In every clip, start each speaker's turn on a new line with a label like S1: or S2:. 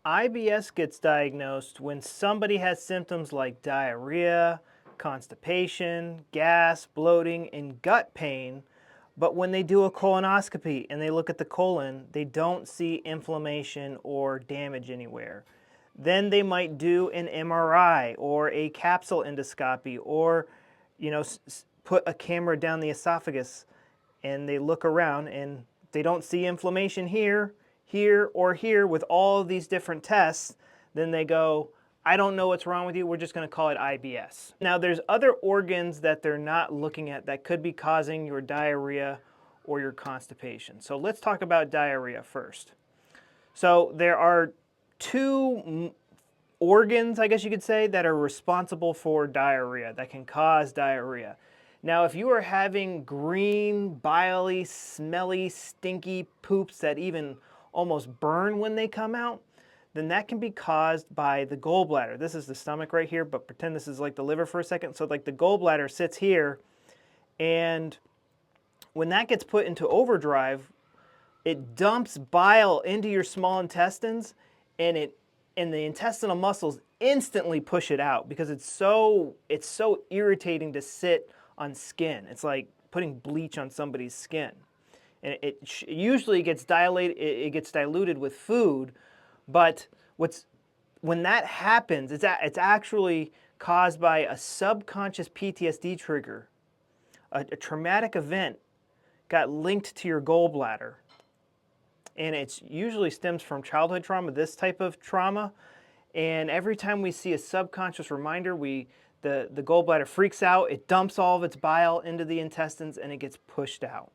S1: IBS gets diagnosed when somebody has symptoms like diarrhea, constipation, gas, bloating, and gut pain, but when they do a colonoscopy and they look at the colon, they don't see inflammation or damage anywhere. Then they might do an MRI or a capsule endoscopy, or put a camera down the esophagus and they look around and they don't see inflammation here, here, or here with all of these different tests. Then they go, I don't know what's wrong with you, we're just going to call it IBS. Now there's other organs that they're not looking at that could be causing your diarrhea or your constipation. So let's talk about diarrhea first. So there are two organs, I guess you could say, that are responsible for diarrhea, that can cause diarrhea. Now, if you are having green, biley, smelly, stinky poops that even almost burn when they come out, then that can be caused by the gallbladder. This is the stomach right here, but pretend this is like the liver for a second. So like the gallbladder sits here, and when that gets put into overdrive, it dumps bile into your small intestines, and the intestinal muscles instantly push it out because it's so irritating to sit on skin. It's like putting bleach on somebody's skin. And it usually gets diluted with food, but when that happens, it's actually caused by a subconscious PTSD trigger. A traumatic event got linked to your gallbladder. And it usually stems from childhood trauma, this type of trauma. And every time we see a subconscious reminder, the gallbladder freaks out, it dumps all of its bile into the intestines, and it gets pushed out.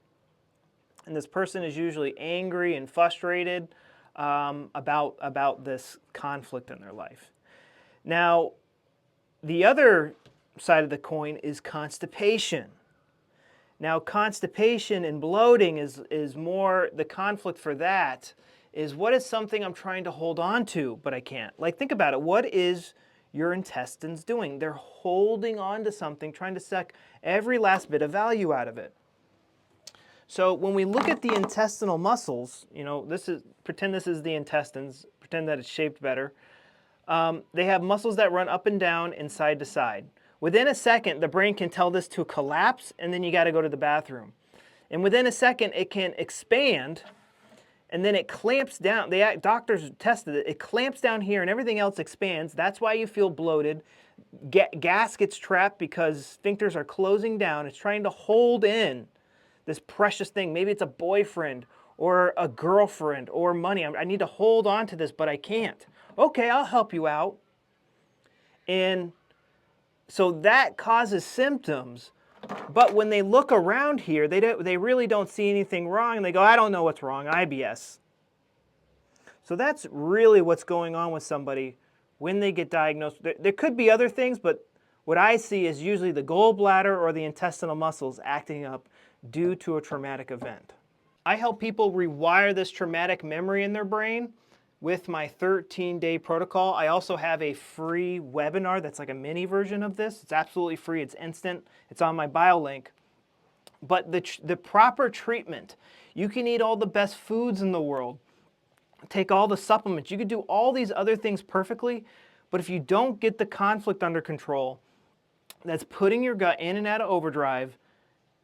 S1: And this person is usually angry and frustrated about this conflict in their life. Now, the other side of the coin is constipation. Now, constipation and bloating is more, the conflict for that is, what is something I'm trying to hold on to, but I can't? Like, think about it. What is your intestines doing? They're holding on to something, trying to suck every last bit of value out of it. So when we look at the intestinal muscles, pretend this is the intestines, pretend that it's shaped better. They have muscles that run up and down and side to side. Within a second, the brain can tell this to collapse, and then you got to go to the bathroom. And within a second, it can expand, and then it clamps down. Doctors tested it. It clamps down here, and everything else expands. That's why you feel bloated. Gas gets trapped because sphincters are closing down. It's trying to hold in this precious thing. Maybe it's a boyfriend or a girlfriend or money. I need to hold on to this, but I can't. Okay, I'll help you out. And so that causes symptoms, but when they look around here, they really don't see anything wrong, and they go, I don't know what's wrong, IBS. So that's really what's going on with somebody when they get diagnosed. There could be other things, but what I see is usually the gallbladder or the intestinal muscles acting up due to a traumatic event. I help people rewire this traumatic memory in their brain with my 13-day protocol. I also have a free webinar that's like a mini version of this. It's absolutely free, it's instant, it's on my bio link. But the proper treatment, you can eat all the best foods in the world, take all the supplements, you could do all these other things perfectly, but if you don't get the conflict under control that's putting your gut in and out of overdrive,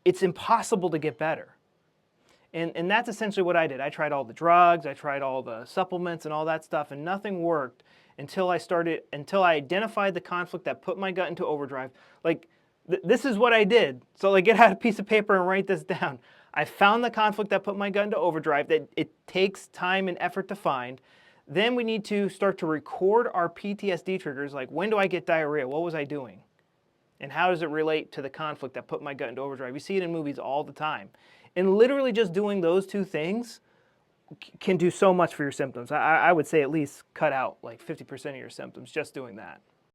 S1: it's impossible to get better. And that's essentially what I did. I tried all the drugs, I tried all the supplements and all that stuff, and nothing worked until I identified the conflict that put my gut into overdrive. Like, this is what I did. So like, get out a piece of paper and write this down. I found the conflict that put my gut into overdrive, that it takes time and effort to find. Then we need to start to record our PTSD triggers, like, when do I get diarrhea? What was I doing? And how does it relate to the conflict that put my gut into overdrive? You see it in movies all the time. And literally just doing those two things can do so much for your symptoms. I would say at least cut out like 50% of your symptoms just doing that.